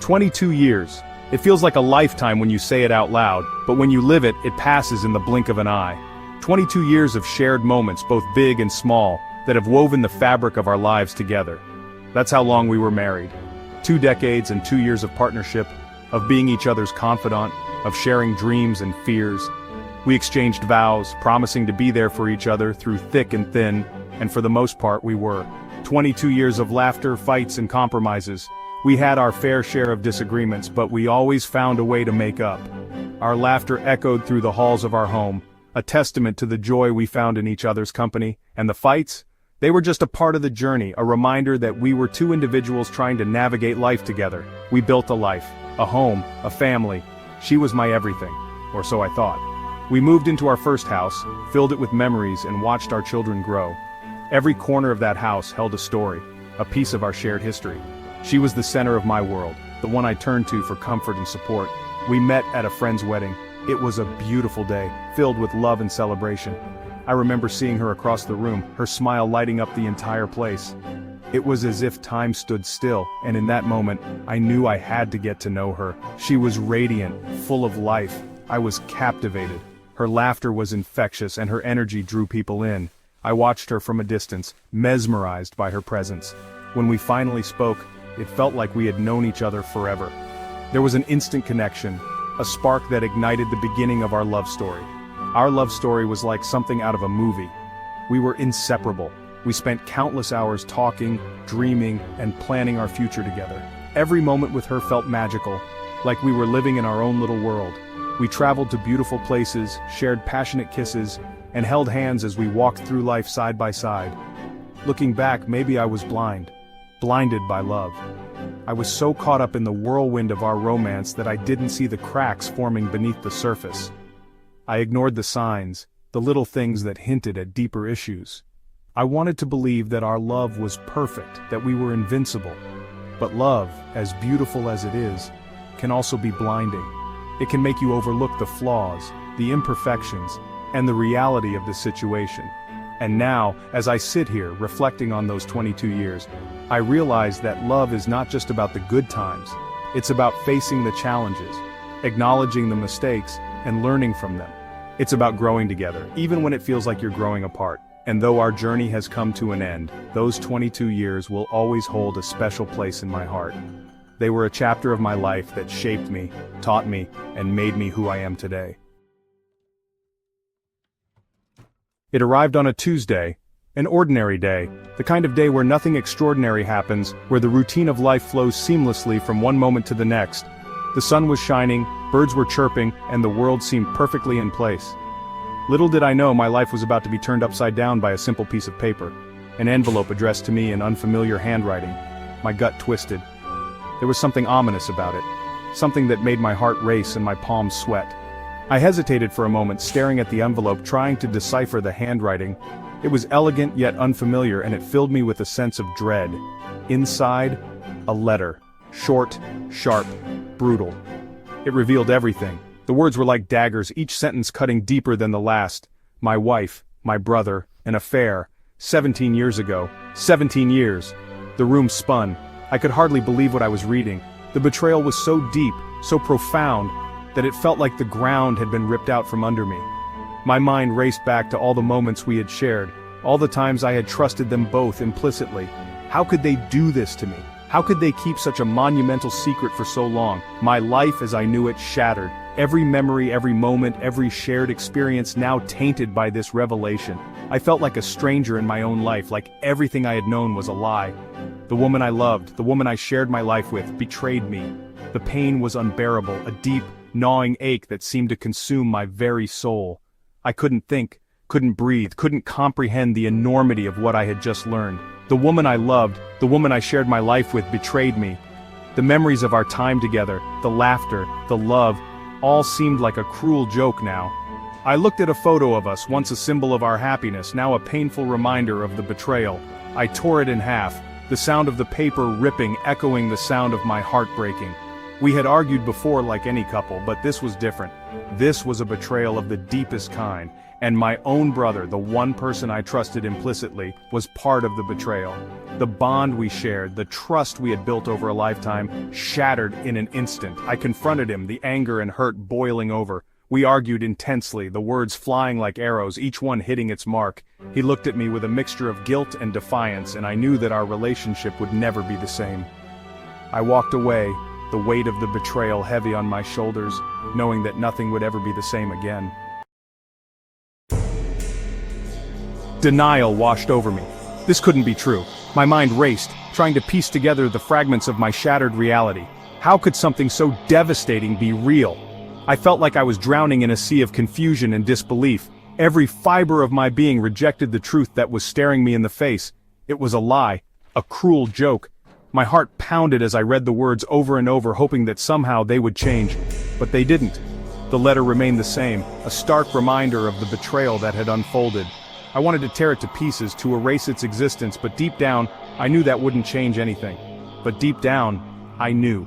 22 years. It feels like a lifetime when you say it out loud, but when you live it, it passes in the blink of an eye. 22 years of shared moments, both big and small, that have woven the fabric of our lives together. That's how long we were married. 2 decades and 2 years of partnership, of being each other's confidant, of sharing dreams and fears. We exchanged vows, promising to be there for each other through thick and thin, and for the most part we were. 22 years of laughter, fights, and compromises. We had our fair share of disagreements, but we always found a way to make up. Our laughter echoed through the halls of our home, a testament to the joy we found in each other's company, and the fights? They were just a part of the journey, a reminder that we were 2 individuals trying to navigate life together. We built a life, a home, a family. She was my everything, or so I thought. We moved into our first house, filled it with memories, and watched our children grow. Every corner of that house held a story, a piece of our shared history. She was the center of my world, the one I turned to for comfort and support. We met at a friend's wedding. It was a beautiful day, filled with love and celebration. I remember seeing her across the room, her smile lighting up the entire place. It was as if time stood still, and in that moment, I knew I had to get to know her. She was radiant, full of life. I was captivated. Her laughter was infectious, and her energy drew people in. I watched her from a distance, mesmerized by her presence. When we finally spoke, it felt like we had known each other forever. There was an instant connection, a spark that ignited the beginning of our love story. Our love story was like something out of a movie. We were inseparable. We spent countless hours talking, dreaming, and planning our future together. Every moment with her felt magical, like we were living in our own little world. We traveled to beautiful places, shared passionate kisses, and held hands as we walked through life side by side. Looking back, maybe I was blinded by love. I was so caught up in the whirlwind of our romance that I didn't see the cracks forming beneath the surface. I ignored the signs, the little things that hinted at deeper issues. I wanted to believe that our love was perfect, that we were invincible. But love, as beautiful as it is, can also be blinding. It can make you overlook the flaws, the imperfections, and the reality of the situation. And now, as I sit here reflecting on those 22 years, I realize that love is not just about the good times. It's about facing the challenges, acknowledging the mistakes, and learning from them. It's about growing together, even when it feels like you're growing apart. And though our journey has come to an end, those 22 years will always hold a special place in my heart. They were a chapter of my life that shaped me, taught me, and made me who I am today. It arrived on a Tuesday, an ordinary day, the kind of day where nothing extraordinary happens, where the routine of life flows seamlessly from one moment to the next. The sun was shining, birds were chirping, and the world seemed perfectly in place. Little did I know my life was about to be turned upside down by a simple piece of paper, an envelope addressed to me in unfamiliar handwriting. My gut twisted. There was something ominous about it, something that made my heart race and my palms sweat. I hesitated for a moment, staring at the envelope, trying to decipher the handwriting. It was elegant yet unfamiliar, and it filled me with a sense of dread. Inside, a letter. Short, sharp, brutal. It revealed everything. The words were like daggers, each sentence cutting deeper than the last. My wife, my brother, an affair. 17 years ago. 17 years. The room spun. I could hardly believe what I was reading. The betrayal was so deep, so profound, that it felt like the ground had been ripped out from under me. My mind raced back to all the moments we had shared, all the times I had trusted them both implicitly. How could they do this to me? How could they keep such a monumental secret for so long? My life as I knew it shattered. Every memory, every moment, every shared experience now tainted by this revelation. I felt like a stranger in my own life, like everything I had known was a lie. The woman I loved, the woman I shared my life with, betrayed me. The pain was unbearable, a deep, gnawing ache that seemed to consume my very soul. I couldn't think, couldn't breathe, couldn't comprehend the enormity of what I had just learned. The woman I loved, the woman I shared my life with, betrayed me. The memories of our time together, the laughter, the love, all seemed like a cruel joke now. I looked at a photo of us, once a symbol of our happiness, now a painful reminder of the betrayal. I tore it in half, the sound of the paper ripping echoing the sound of my heart breaking. We had argued before like any couple, but this was different. This was a betrayal of the deepest kind, and my own brother, the one person I trusted implicitly, was part of the betrayal. The bond we shared, the trust we had built over a lifetime, shattered in an instant. I confronted him, the anger and hurt boiling over. We argued intensely, the words flying like arrows, each one hitting its mark. He looked at me with a mixture of guilt and defiance, and I knew that our relationship would never be the same. I walked away, the weight of the betrayal heavy on my shoulders, knowing that nothing would ever be the same again. Denial washed over me. This couldn't be true. My mind raced, trying to piece together the fragments of my shattered reality. How could something so devastating be real? I felt like I was drowning in a sea of confusion and disbelief. Every fiber of my being rejected the truth that was staring me in the face. It was a lie, a cruel joke. My heart pounded as I read the words over and over, hoping that somehow they would change. But they didn't. The letter remained the same, a stark reminder of the betrayal that had unfolded. I wanted to tear it to pieces, to erase its existence, but deep down, I knew that wouldn't change anything. But deep down, I knew.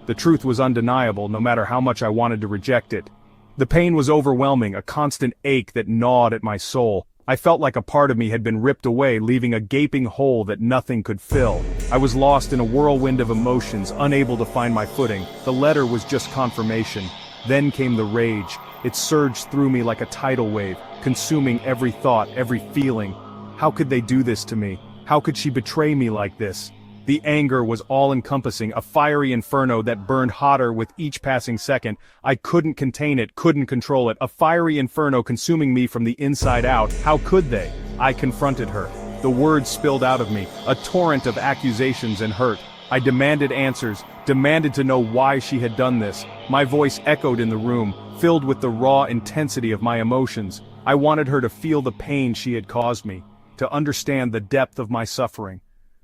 The truth was undeniable, no matter how much I wanted to reject it. The pain was overwhelming, a constant ache that gnawed at my soul. I felt like a part of me had been ripped away, leaving a gaping hole that nothing could fill. I was lost in a whirlwind of emotions, unable to find my footing. The letter was just confirmation. Then came the rage. It surged through me like a tidal wave, consuming every thought, every feeling. How could they do this to me? How could she betray me like this? The anger was all-encompassing, a fiery inferno that burned hotter with each passing second. I couldn't contain it, couldn't control it. A fiery inferno consuming me from the inside out. How could they? I confronted her. The words spilled out of me, a torrent of accusations and hurt. I demanded answers, demanded to know why she had done this. My voice echoed in the room, filled with the raw intensity of my emotions. I wanted her to feel the pain she had caused me, to understand the depth of my suffering.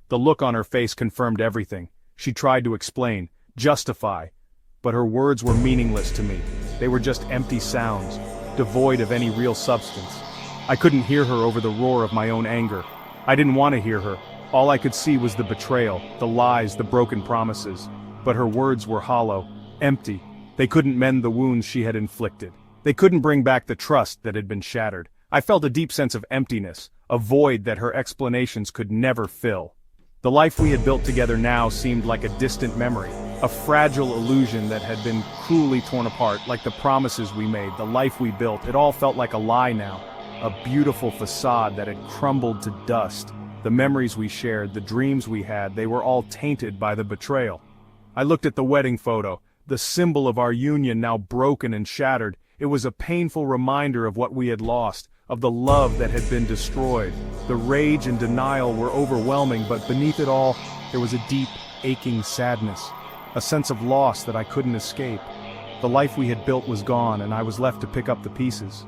The look on her face confirmed everything. She tried to explain, justify, but her words were meaningless to me. They were just empty sounds, devoid of any real substance. I couldn't hear her over the roar of my own anger. I didn't want to hear her. All I could see was the betrayal, the lies, the broken promises. But her words were hollow, empty. They couldn't mend the wounds she had inflicted. They couldn't bring back the trust that had been shattered. I felt a deep sense of emptiness, a void that her explanations could never fill. The life we had built together now seemed like a distant memory, a fragile illusion that had been cruelly torn apart, like the promises we made, the life we built. It all felt like a lie now, a beautiful facade that had crumbled to dust. The memories we shared, the dreams we had, they were all tainted by the betrayal. I looked at the wedding photo, the symbol of our union now broken and shattered. It was a painful reminder of what we had lost, of the love that had been destroyed. The rage and denial were overwhelming, but beneath it all, there was a deep, aching sadness, a sense of loss that I couldn't escape. The life we had built was gone, and I was left to pick up the pieces.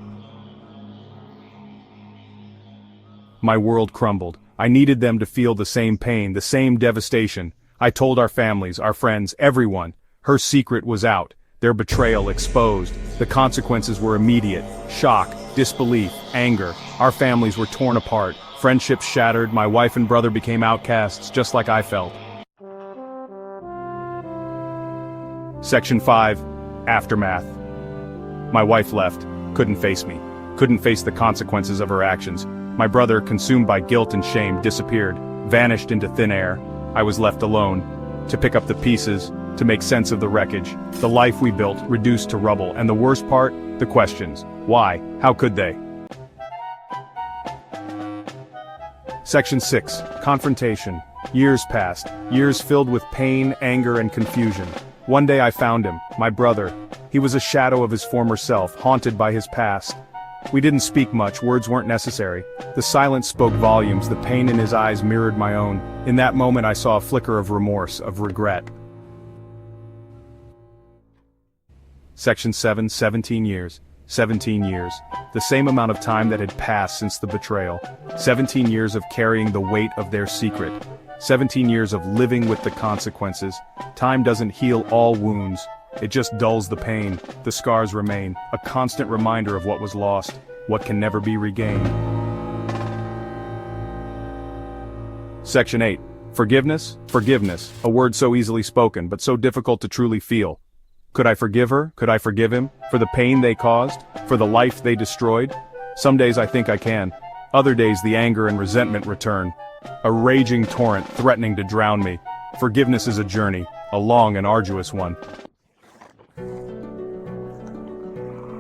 My world crumbled. I needed them to feel the same pain, the same devastation. I told our families, our friends, everyone. Her secret was out, their betrayal exposed. The consequences were immediate: shock, disbelief, anger. Our families were torn apart, friendships shattered, my wife and brother became outcasts, just like I felt. Section 5. Aftermath. My wife left, couldn't face me, couldn't face the consequences of her actions. My brother, consumed by guilt and shame, disappeared, vanished into thin air. I was left alone, to pick up the pieces, to make sense of the wreckage, the life we built reduced to rubble, and the worst part, the questions. Why? How could they? Section 6. Confrontation. Years passed, years filled with pain, anger, and confusion. One day I found him, my brother. He was a shadow of his former self, haunted by his past. We didn't speak much, words weren't necessary. The silence spoke volumes, the pain in his eyes mirrored my own. In that moment I saw a flicker of remorse, of regret. Section 7. 17 years. 17 years. The same amount of time that had passed since the betrayal. 17 years of carrying the weight of their secret. 17 years of living with the consequences. Time doesn't heal all wounds. It just dulls the pain. The scars remain, a constant reminder of what was lost, what can never be regained. Section 8. Forgiveness? Forgiveness, a word so easily spoken, but so difficult to truly feel. Could I forgive her? Could I forgive him? For the pain they caused? For the life they destroyed? Some days I think I can. Other days the anger and resentment return. A raging torrent threatening to drown me. Forgiveness is a journey, a long and arduous one.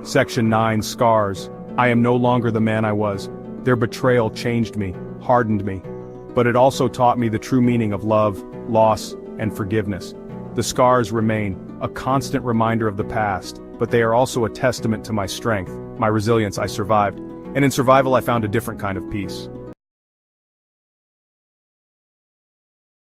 Section 9, Scars. I am no longer the man I was. Their betrayal changed me, hardened me. But it also taught me the true meaning of love, loss, and forgiveness. The scars remain, a constant reminder of the past, but they are also a testament to my strength, my resilience. I survived. And in survival I found a different kind of peace.